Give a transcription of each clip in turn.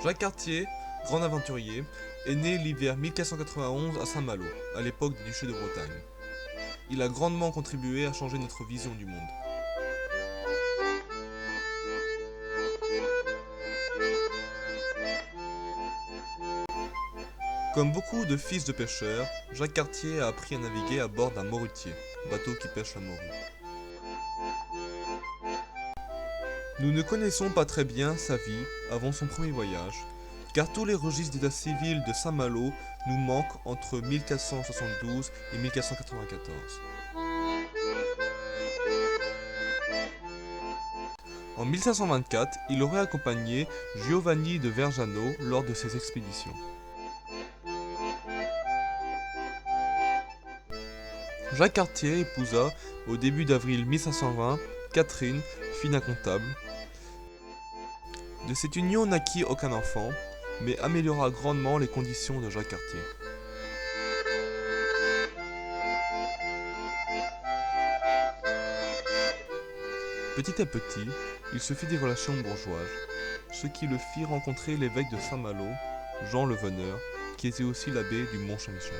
Jacques Cartier, grand aventurier, est né l'hiver 1491 à Saint-Malo, à l'époque du duché de Bretagne. Il a grandement contribué à changer notre vision du monde. Comme beaucoup de fils de pêcheurs, Jacques Cartier a appris à naviguer à bord d'un morutier, bateau qui pêche la morue. Nous ne connaissons pas très bien sa vie avant son premier voyage, car tous les registres d'état civil de Saint-Malo nous manquent entre 1472 et 1494. En 1524, il aurait accompagné Giovanni de Verjano lors de ses expéditions. Jacques Cartier épousa, au début d'avril 1520, Catherine, fille d'un comptable. De cette union naquit aucun enfant, mais améliora grandement les conditions de Jacques Cartier. Petit à petit, il se fit des relations bourgeoises, ce qui le fit rencontrer l'évêque de Saint-Malo, Jean le Veneur, qui était aussi l'abbé du Mont-Saint-Michel.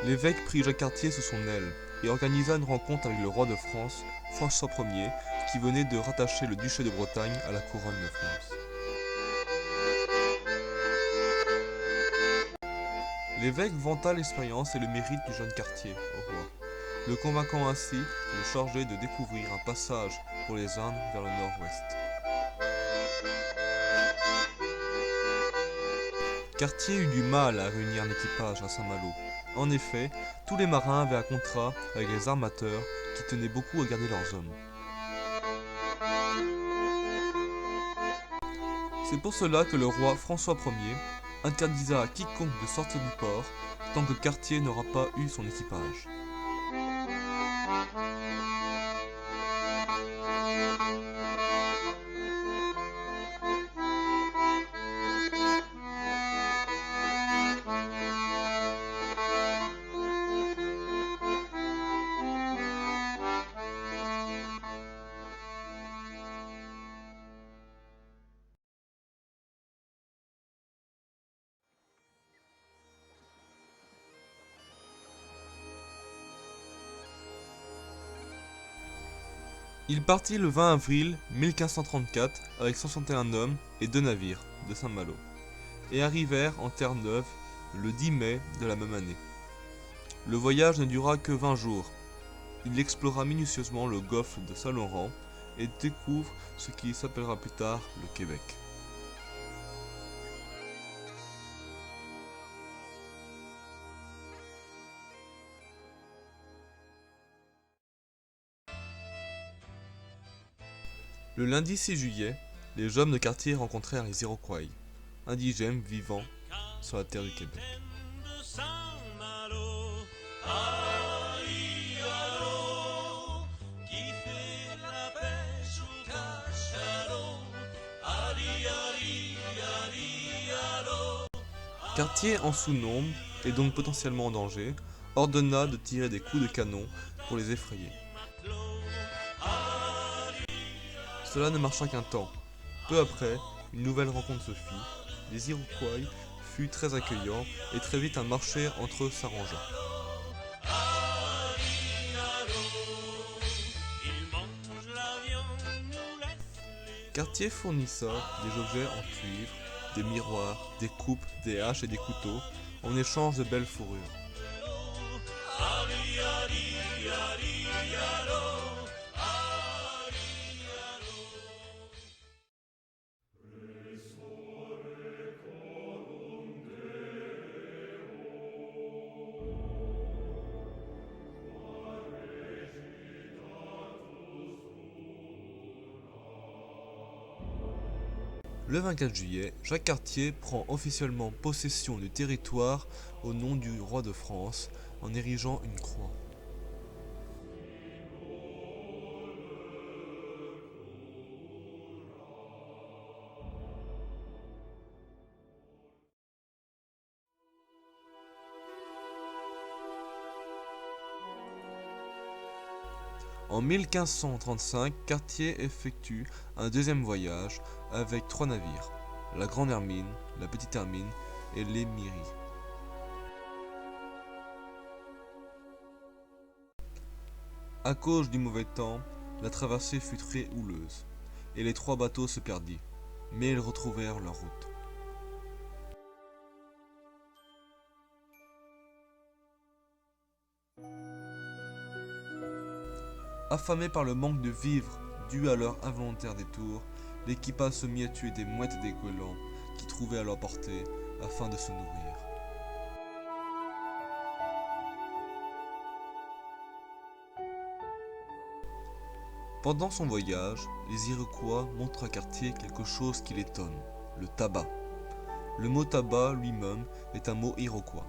L'évêque prit Jacques Cartier sous son aile et organisa une rencontre avec le roi de France, François Ier, qui venait de rattacher le duché de Bretagne à la couronne de France. L'évêque vanta l'expérience et le mérite du jeune Cartier au roi, le convainquant ainsi de le charger de découvrir un passage pour les Indes vers le nord-ouest. Cartier eut du mal à réunir un équipage à Saint-Malo. En effet, tous les marins avaient un contrat avec les armateurs qui tenaient beaucoup à garder leurs hommes. C'est pour cela que le roi François Ier interdisa à quiconque de sortir du port tant que Cartier n'aura pas eu son équipage. Il partit le 20 avril 1534 avec 161 hommes et 2 navires de Saint-Malo, et arrivèrent en Terre-Neuve le 10 mai de la même année. Le voyage ne dura que 20 jours. Il explora minutieusement le golfe de Saint-Laurent et découvre ce qui s'appellera plus tard le Québec. Le lundi 6 juillet, les hommes de Cartier rencontrèrent les Iroquois, indigènes vivant sur la terre du Québec. Cartier, en sous-nombre et donc potentiellement en danger, ordonna de tirer des coups de canon pour les effrayer. Cela ne marcha qu'un temps. Peu après, une nouvelle rencontre se fit. Les Iroquois furent très accueillants et très vite un marché entre eux s'arrangea. Cartier fournissa des objets en cuivre, des miroirs, des coupes, des haches et des couteaux, en échange de belles fourrures. Le 24 juillet, Jacques Cartier prend officiellement possession du territoire au nom du roi de France en érigeant une croix. En 1535, Cartier effectue un deuxième voyage avec 3 navires, la Grande Hermine, la Petite Hermine et l'Émirie. À cause du mauvais temps, la traversée fut très houleuse, et les 3 bateaux se perdirent, mais ils retrouvèrent leur route. Affamés par le manque de vivres dû à leur involontaire détour, l'équipage se mit à tuer des mouettes et des goélands qui trouvaient à leur portée afin de se nourrir. Pendant son voyage, les Iroquois montrent à Cartier quelque chose qui l'étonne, le tabac. Le mot tabac lui-même est un mot iroquois.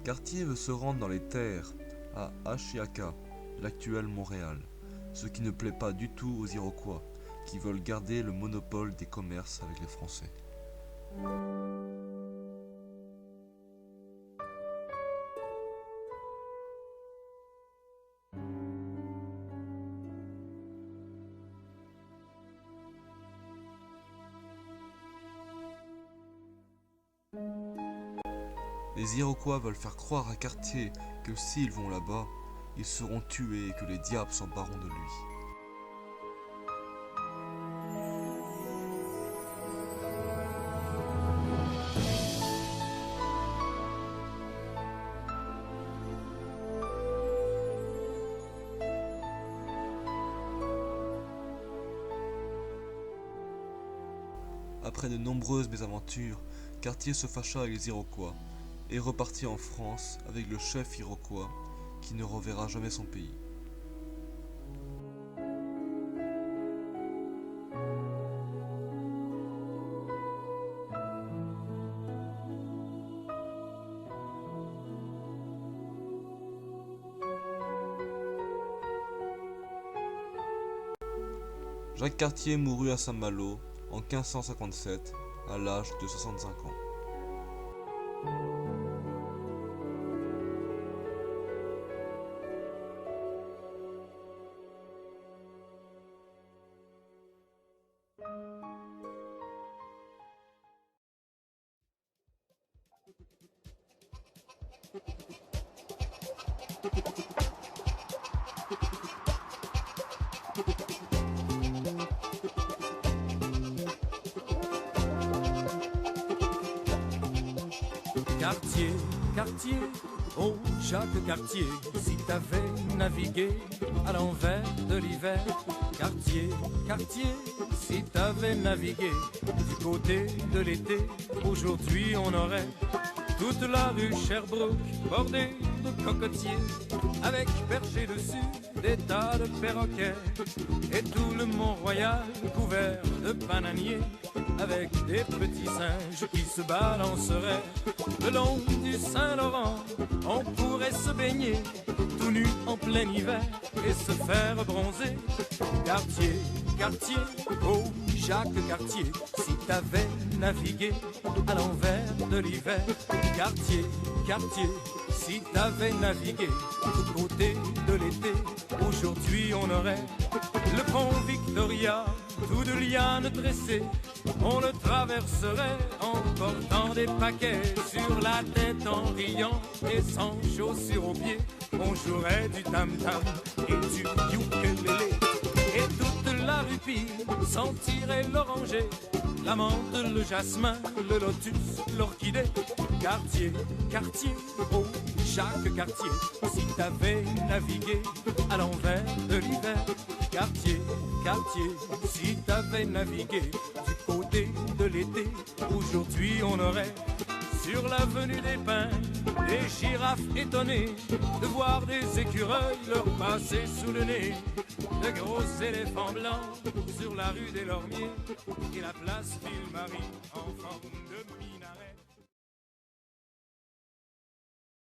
Cartier veut se rendre dans les terres, à Achiaka, l'actuel Montréal, ce qui ne plaît pas du tout aux Iroquois, qui veulent garder le monopole des commerces avec les Français. Les Iroquois veulent faire croire à Cartier que s'ils vont là-bas, ils seront tués et que les diables s'empareront de lui. Après de nombreuses mésaventures, Cartier se fâcha avec les Iroquois et repartit en France avec le chef iroquois qui ne reverra jamais son pays. Jacques Cartier mourut à Saint-Malo en 1557 à l'âge de 65 ans. Cartier, Cartier, oh Jacques Cartier, si t'avais navigué à l'envers de l'hiver. Cartier, Cartier, si t'avais navigué du côté de l'été, aujourd'hui on aurait toute la rue Sherbrooke bordée de cocotiers, avec perchés dessus des tas de perroquets, et tout le Mont-Royal couvert de bananiers, avec des petits singes qui se balanceraient. Le long du Saint-Laurent, on pourrait se baigner tout nu en plein hiver et se faire bronzer. Cartier, Cartier, oh Jacques Cartier, si t'avais navigué à l'envers de l'hiver. Cartier, Cartier, si t'avais navigué du côté de l'été, aujourd'hui on aurait le pont Victoria, tout de lianes tressées. On le traverserait en portant des paquets sur la tête, en riant et sans chaussures aux pieds. On jouerait du tam-tam et du ukulélé, et toute la rupie sentirait l'oranger, la menthe, le jasmin, le lotus, l'orchidée. Cartier, Cartier, oh Jacques Cartier, si t'avais navigué à l'envers de l'hiver. Cartier, Cartier, si t'avais navigué du côté de l'été, aujourd'hui on aurait sur l'avenue des Pins des girafes étonnées de voir des écureuils leur passer sous le nez, de gros éléphants blancs sur la rue des Lormiers et la place Ville-Marie en forme de minaret.